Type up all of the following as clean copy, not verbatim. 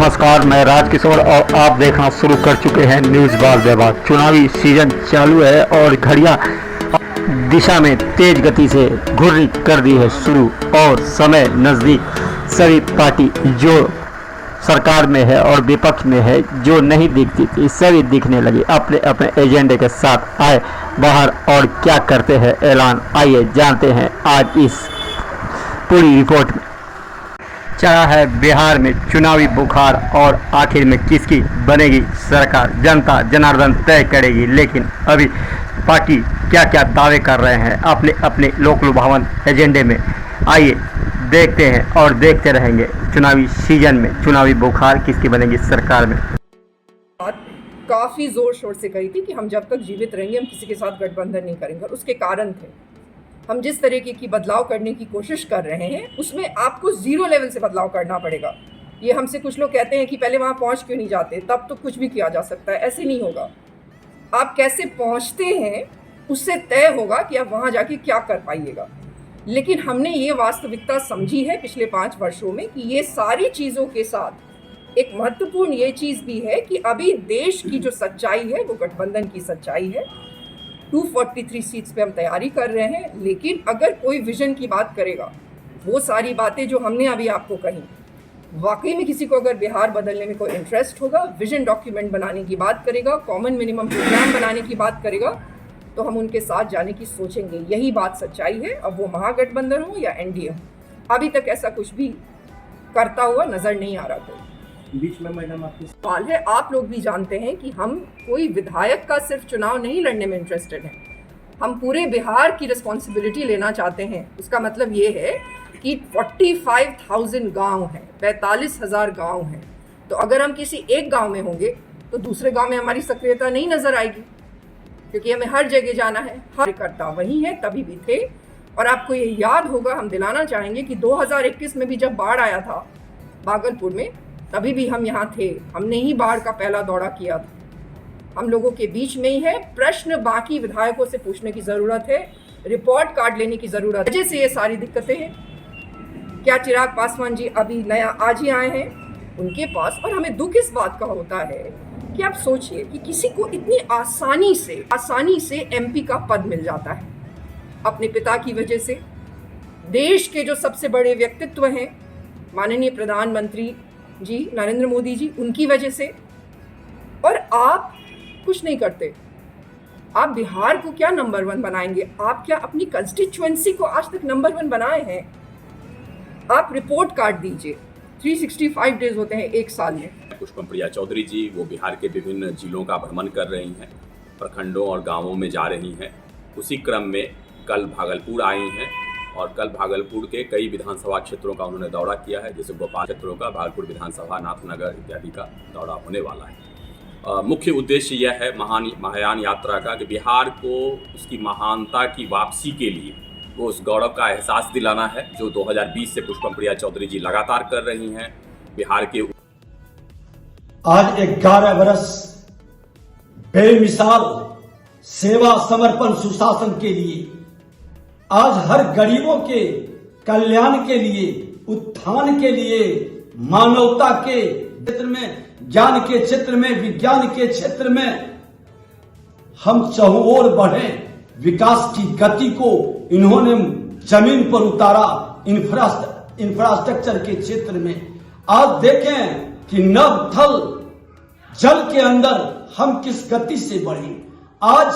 नमस्कार, मैं राजकिशोर और आप देखना शुरू कर चुके हैं न्यूज़ बाल विभाग। चुनावी सीजन चालू है और घड़ियां दिशा में तेज गति से घूर्णी कर दी है शुरू और समय नज़दीक। सभी पार्टी जो सरकार में है और विपक्ष में है, जो नहीं दिखती थी, सभी दिखने लगी, अपने अपने एजेंडे के साथ आए बाहर और क्या करते हैं ऐलान। आइए जानते हैं आज इस पूरी रिपोर्ट में। चढ़ा है बिहार में चुनावी बुखार और आखिर में किसकी बनेगी सरकार, जनता जनार्दन तय करेगी। लेकिन अभी पार्टी क्या क्या दावे कर रहे हैं अपने अपने लोक लुभावन एजेंडे में, आइए देखते हैं और देखते रहेंगे चुनावी सीजन में चुनावी बुखार किसकी बनेगी सरकार में। काफी जोर शोर से कही थी कि हम जब तक जीवित रहेंगे हम किसी के साथ गठबंधन नहीं करेंगे, और उसके कारण थे हम जिस तरीके की बदलाव करने की कोशिश कर रहे हैं उसमें आपको जीरो लेवल से बदलाव करना पड़ेगा। ये हमसे कुछ लोग कहते हैं कि पहले वहाँ पहुँच क्यों नहीं जाते, तब तो कुछ भी किया जा सकता है। ऐसे नहीं होगा। आप कैसे पहुँचते हैं उससे तय होगा कि आप वहाँ जाके क्या कर पाइएगा। लेकिन हमने ये वास्तविकता समझी है पिछले 5 वर्षों में कि ये सारी चीज़ों के साथ एक महत्वपूर्ण ये चीज़ भी है कि अभी देश की जो सच्चाई है वो गठबंधन की सच्चाई है। 243 सीट्स पे हम तैयारी कर रहे हैं, लेकिन अगर कोई विजन की बात करेगा, वो सारी बातें जो हमने अभी आपको कही, वाकई में किसी को अगर बिहार बदलने में कोई इंटरेस्ट होगा, विजन डॉक्यूमेंट बनाने की बात करेगा, कॉमन मिनिमम प्रोग्राम बनाने की बात करेगा, तो हम उनके साथ जाने की सोचेंगे। यही बात सच्चाई है। अब वो महागठबंधन हो या एनडीए हो, अभी तक ऐसा कुछ भी करता हुआ नजर नहीं आ रहा। कोई बीच में मैडम आपकी सवाल है, आप लोग भी जानते हैं कि हम कोई विधायक का सिर्फ चुनाव नहीं लड़ने में इंटरेस्टेड हैं, हम पूरे बिहार की रिस्पॉन्सिबिलिटी लेना चाहते हैं। उसका मतलब ये है कि 45,000 गांव हैं, 45,000 गांव हैं, तो अगर हम किसी एक गांव में होंगे तो दूसरे गांव में हमारी सक्रियता नहीं नजर आएगी, क्योंकि हमें हर जगह जाना है। हर करता वही है, तभी भी थे। और आपको ये याद होगा, हम दिलाना चाहेंगे कि 2021 में भी जब बाढ़ आया था भागलपुर में, तभी भी हम यहाँ थे। हमने ही बाढ़ का पहला दौरा किया था। हम लोगों के बीच में ही है। प्रश्न बाकी विधायकों से पूछने की ज़रूरत है, रिपोर्ट कार्ड लेने की ज़रूरत है। वजह से ये सारी दिक्कतें हैं। क्या चिराग पासवान जी अभी नया आज ही आए हैं उनके पास? और हमें दुख इस बात का होता है कि आप सोचिए कि किसी को इतनी आसानी से एमपी का पद मिल जाता है अपने पिता की वजह से। देश के जो सबसे बड़े व्यक्तित्व हैं माननीय प्रधानमंत्री जी नरेंद्र मोदी जी, उनकी वजह से, और आप कुछ नहीं करते। आप बिहार को क्या नंबर 1 बनाएंगे? आप क्या अपनी कंस्टिट्यूएंसी को आज तक नंबर 1 बनाए हैं? आप रिपोर्ट कार्ड दीजिए। 365 डेज होते हैं एक साल में। पुष्पम प्रिया चौधरी जी वो बिहार के विभिन्न जिलों का भ्रमण कर रही हैं, प्रखंडों और गांवों में जा रही हैं। उसी क्रम में कल भागलपुर आई हैं और कल भागलपुर के कई विधानसभा क्षेत्रों का उन्होंने दौरा किया है, जैसे गोपाल क्षेत्रों का, भागलपुर विधानसभा, नाथनगर इत्यादि का दौरा होने वाला है। मुख्य उद्देश्य यह है महायान यात्रा का कि बिहार को उसकी महानता की वापसी के लिए वो उस गौरव का एहसास दिलाना है जो 2020 से पुष्पम प्रिया चौधरी जी लगातार कर रही हैं। बिहार के आज 11 वर्ष बेमिसाल सेवा, समर्पण, सुशासन के लिए, आज हर गरीबों के कल्याण के लिए, उत्थान के लिए, मानवता के क्षेत्र में, ज्ञान के क्षेत्र में, विज्ञान के क्षेत्र में हम चहुं ओर बढ़े। विकास की गति को इन्होंने जमीन पर उतारा। इंफ्रास्ट्रक्चर के क्षेत्र में आज देखें कि नभ थल जल के अंदर हम किस गति से बढ़े। आज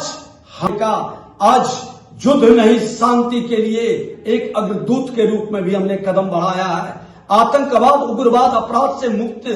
युद्ध नहीं, शांति के लिए एक अग्रदूत के रूप में भी हमने कदम बढ़ाया है। आतंकवाद, उग्रवाद, अपराध से मुक्त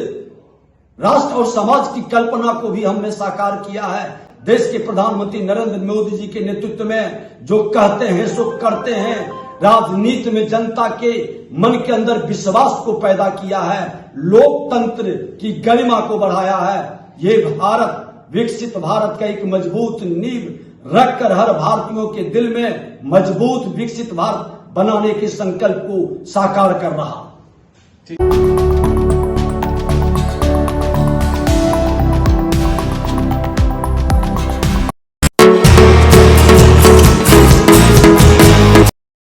राष्ट्र और समाज की कल्पना को भी हमने साकार किया है। देश के प्रधानमंत्री नरेंद्र मोदी जी के नेतृत्व में जो कहते हैं सो करते हैं। राजनीति में जनता के मन के अंदर विश्वास को पैदा किया है, लोकतंत्र की गरिमा को बढ़ाया है। ये भारत विकसित भारत का एक मजबूत नींव रखकर हर भारतीयों के दिल में मजबूत विकसित भारत बनाने के संकल्प को साकार कर रहा।